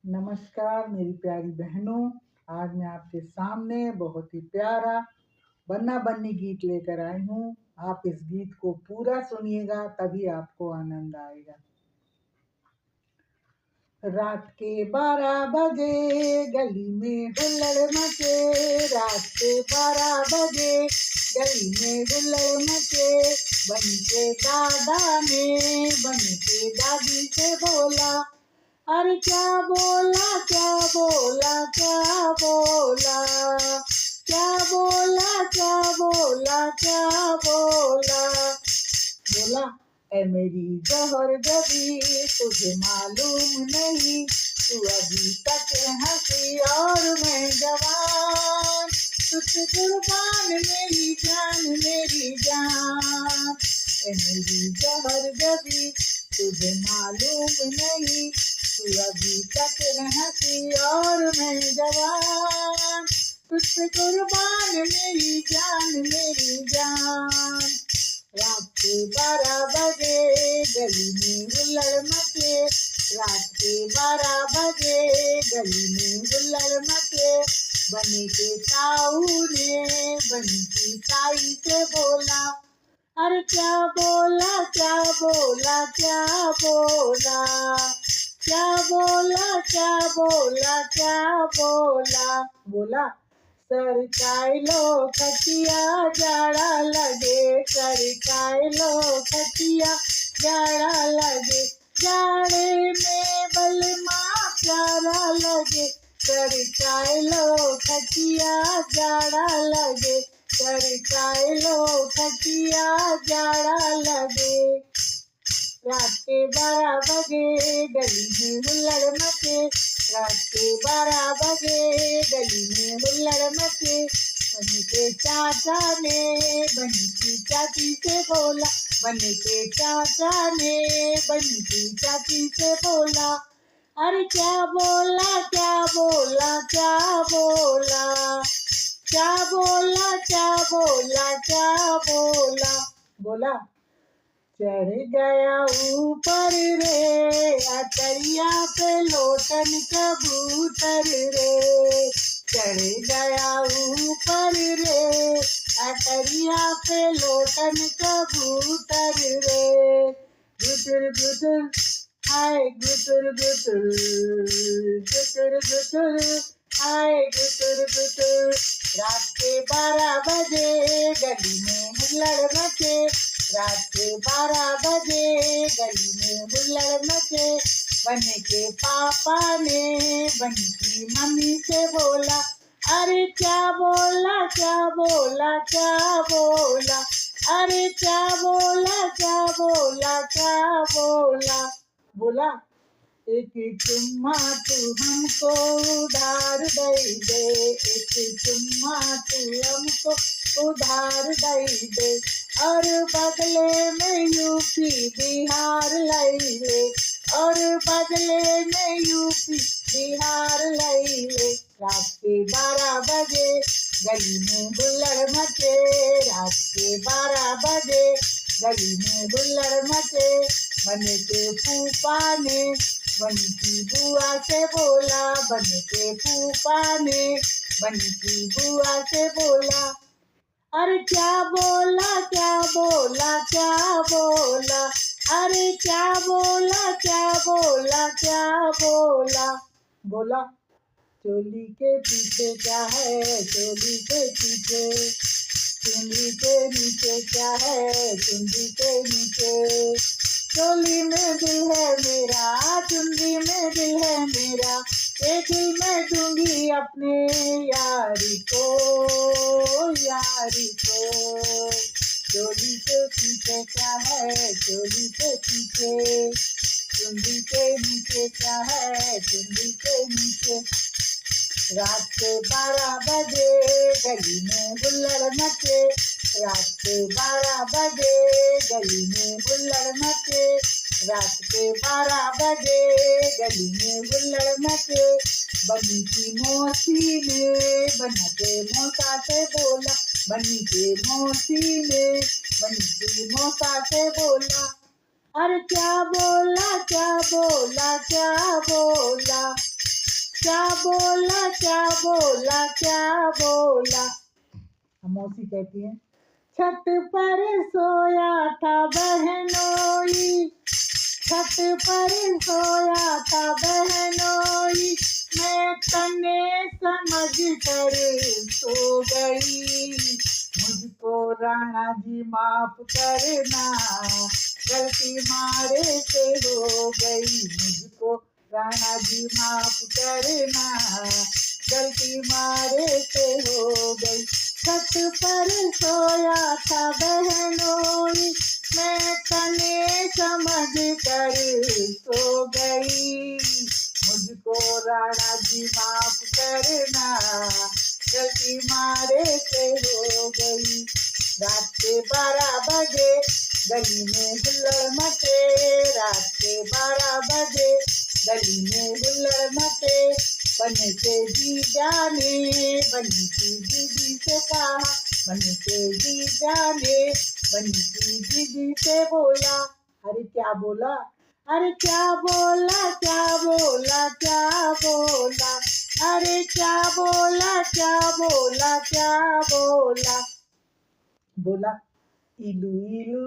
नमस्कार मेरी प्यारी बहनों। आज मैं आपके सामने बहुत ही प्यारा बन्ना बन्नी गीत लेकर आई हूँ। आप इस गीत को पूरा सुनिएगा तभी आपको आनंद आएगा। रात के 12 बजे गली में हुल्लड़ मचे, रात के 12 बजे गली में हुल्लड़ मचे। बन के दादा ने बन के दादी से बोला, अरे क्या बोला क्या बोला क्या बोला, क्या बोला क्या बोला क्या बोला। बोला, ऐ मेरी जौहर जबी तुझे मालूम नहीं, तू अभी तक हंसी और मैं जवान, तुझसे कुर्बान मेरी जान मेरी जान। ऐ मेरी जौहर जबी तुझे मालूम नहीं, तू अभी तक हंसी और मैं जवान, तुझसे कुर्बान मेरी जान मेरी जान। रात के 12 बजे गली में हुल्लड़ मचे, रात के 12 बजे गली में हुल्लड़ मचे। बने के ताऊ ने बनी की ताई से बोला, अरे क्या बोला क्या बोला क्या बोला, क्या बोला क्या बोला क्या बोला। बोला, सरकाई लो खटिया जाड़ा लगे, सरकाई लो खटिया जाड़ा लगे, जाड़े में बलमा प्यारा लगे, सरकाई लो खटिया जाड़ा लगे, सरकाई लो खटिया जाड़ा लगे। रात के 12 बजे गली में हुल्लड़ मचे, रात के 12 बजे गली में हुल्लड़ मचे। बनी के चाचा ने बनी की चाची से बोला, बनी के चाचा ने बनी की चाची से बोला, अरे क्या बोला क्या बोला क्या बोला, क्या बोला क्या बोला क्या बोला। बोला, चढ़ गया ऊपर रे अटरिया पे लोटन कबूतर रे, चढ़ गया ऊपर रे अटरिया पे लोटन कबूतर रे। गुटर गुटर हाय गुटर गुटर, गुटर गुटर हाय गुटर गुटर। रात के 12 बजे गली में हुल्लड़ मचे, रात के 12 बजे गली में हुल्लड़ मचे। बने के पापा ने बनी की मम्मी से बोला, अरे क्या बोला क्या बोला क्या बोला, अरे क्या बोला क्या बोला क्या बोला। बोला, एक चुम्मा तू हमको उधार दे दे, एक चुम्मा तू हमको उधार दे दे, और बदले में यूपी बिहार ले ले, और बदले में यूपी बिहार ले ले। रात के 12 बजे गली में हुल्लड़ मचे, रात के 12 बजे गली में हुल्लड़ मचे। बने के फूफा ने बनी की बुआ से बोला, बने के फूफा ने बनी की बुआ से बोला, अरे क्या बोला क्या बोला क्या बोला, अरे क्या बोला क्या बोला क्या बोला। बोला, चोली के पीछे क्या है, चोली के पीछे, चुनरी के नीचे क्या है, चुनरी के नीचे। चोली में दिल है मेरा, चुनरी में दिल है मेरा, ये दिल मैं दूंगी अपने यारी को, यारी को। चोली के पीछे क्या है, चोली के पीछे, चुनरी के नीचे क्या है, चुनरी के नीचे। रात के 12 बजे गली में हुल्लड़ मचे, रात के 12 बजे गली में हुल्लड़ मचे, रात के 12 बजे गली में हुल्लड़ मचे। बनी की मौसी ने बना के मौसा से बोला, बनी के मौसी ने बनी की मौसा से बोला, अरे क्या बोला क्या बोला क्या बोला, क्या बोला क्या बोला क्या बोला। मौसी कहती है छत पर सोया था बहनोई, छत पर सोया था बहनोई, मैं तने समझ कर सो गई। मुझको राणा जी माफ करना, गलती मारे से हो गई। मुझको राणा जी माफ करना, गलती मारे से हो गई। छत पर सोया था बहनोई, मैं तने समझ कर सो गई। मुझको राणा जी माफ करना, गलती मारे से हो गई। रात के 12 बजे गली में हुल्लड़ मचे, रात के 12 बजे गली में हुल्लड़ मचे। बने के जीजा ने बनी की दीदी से कहा, बने के जीजा ने बनी की दीदी से बोला। अरे क्या बोला, अरे क्या बोला क्या बोला क्या बोला, अरे क्या बोला क्या बोला क्या बोला। बोला इलू इलू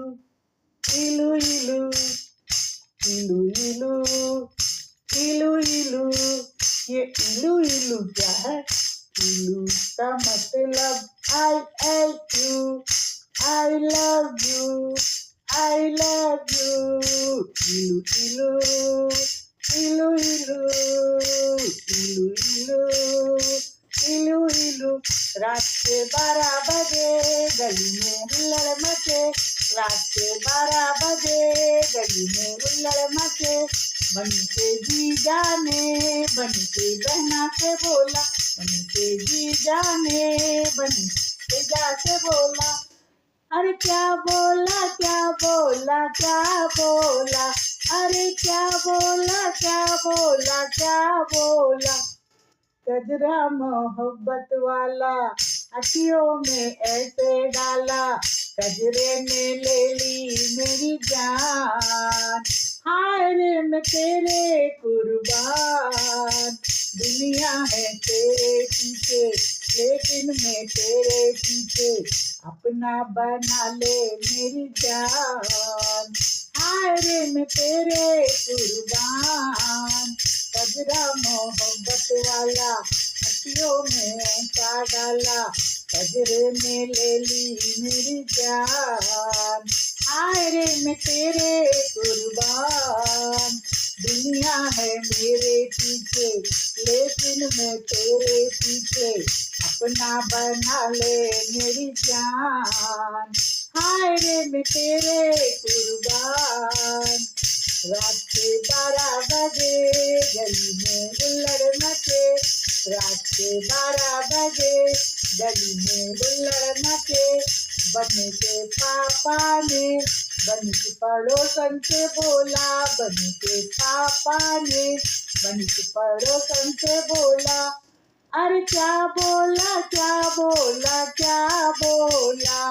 इलू इलू इलू इलू इलू इलू। ये इलू इलू क्या है? इलू का मतलब I you, I love you, I love you. इलू इलू इलू इलू इलू इलू इलू इलू। रात के 12 बजे गली में हुल्लड़ मचे, रात के 12 बजे गली में हुल्लड़ मचे। बनी के जीजा ने बनी के बहना से बोला, बनी के जीजा ने बनी के जा से बोला। अरे क्या बोला क्या बोला क्या बोला, अरे क्या बोला क्या बोला क्या बोला। गजरा मोहब्बत वाला अखियों में ऐसे डाला, गजरे ने ले ली मेरी जान। हाय रे मैं तेरे कुर्बान, दुनिया है तेरे पीछे लेकिन मैं तेरे पीछे, अपना बना ले मेरी जान। हाय रे मैं तेरे कुर्बान, गजरा मोहब्बत वाला अखियों में ऐसा डाला, गजरे ने ले ली मेरी जान। हाय रे मैं तेरे कुर्बान, दुनिया है मेरे पीछे लेकिन मैं तेरे पीछे, अपना बना ले मेरी जान। हाय रे मैं तेरे कुर्बान। रात के 12 बजे गली में हुल्लड़ मचे, रात के 12 बजे गली में हुल्लड़ मचे। बने के पापा ने बनी के पड़ोसन से बोला, बनी के पापा ने बनी के पड़ोसन से बोला। अरे क्या बोला क्या बोला क्या बोला,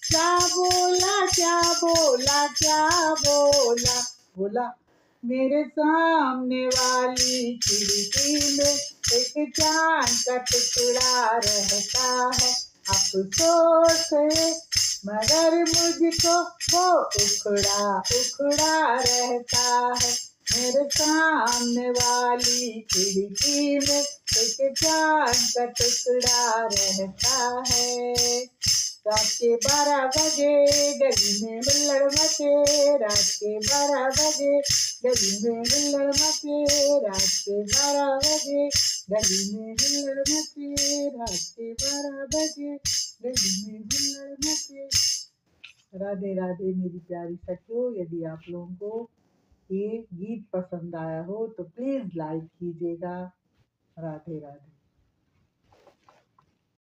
क्या बोला क्या बोला क्या बोला। बोला मेरे सामने वाली खिड़की में एक चांद का टुकड़ा रहता है, अफसोस है मगर मुझको वो उखड़ा उखड़ा रहता है। मेरे सामने वाली खिड़की में एक चांद का टुकड़ा रहता है। रात के 12 बजे गली में हुल्लड़ मचे, रात के 12 बजे गली में हुल्लड़ मचे, रात के 12 बजे गली में हुल्लड़ मचे, रात के 12 बजे गली में हुल्लड़ मचे। राधे राधे मेरी प्यारी सखियों, यदि आप लोगों को ये गीत पसंद आया हो तो प्लीज लाइक कीजिएगा। राधे राधे।